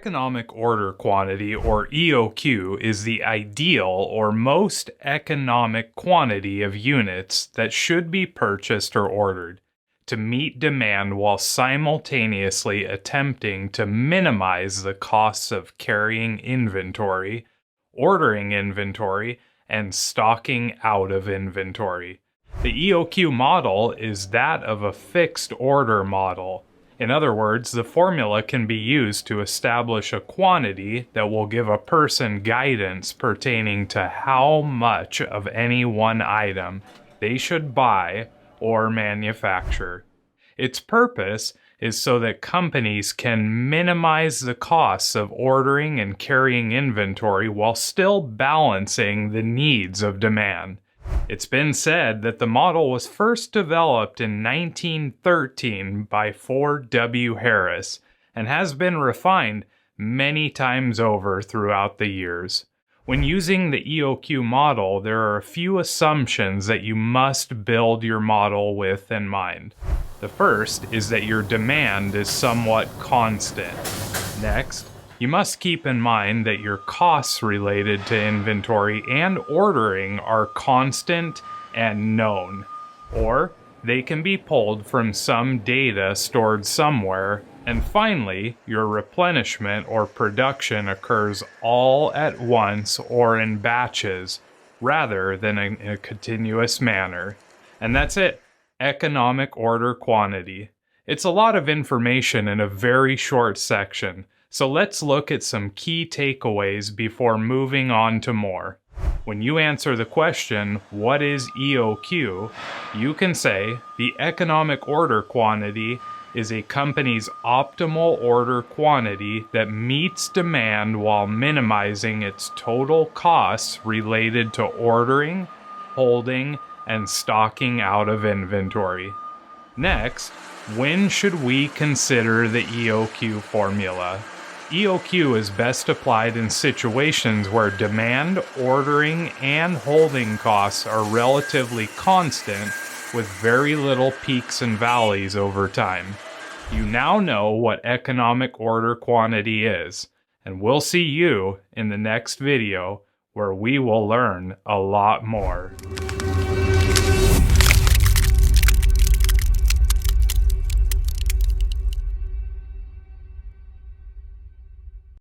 Economic order quantity, or EOQ, is the ideal or most economic quantity of units that should be purchased or ordered to meet demand while simultaneously attempting to minimize the costs of carrying inventory, ordering inventory, and stocking out of inventory. The EOQ model is that of a fixed order model. In other words, the formula can be used to establish a quantity that will give a person guidance pertaining to how much of any one item they should buy or manufacture. Its purpose is so that companies can minimize the costs of ordering and carrying inventory while still balancing the needs of demand. It's been said that the model was first developed in 1913 by Ford W. Harris and has been refined many times over throughout the years. When using the EOQ model, there are a few assumptions that you must build your model with in mind. The first is that your demand is somewhat constant. Next, you must keep in mind that your costs related to inventory and ordering are constant and known, or they can be pulled from some data stored somewhere. And finally, your replenishment or production occurs all at once or in batches, rather than in a continuous manner. And that's it. Economic order quantity. It's a lot of information in a very short section. So let's look at some key takeaways before moving on to more. When you answer the question, what is EOQ? You can say the economic order quantity is a company's optimal order quantity that meets demand while minimizing its total costs related to ordering, holding, and stocking out of inventory. Next, when should we consider the EOQ formula? EOQ is best applied in situations where demand, ordering, and holding costs are relatively constant with very little peaks and valleys over time. You now know what economic order quantity is, and we'll see you in the next video where we will learn a lot more.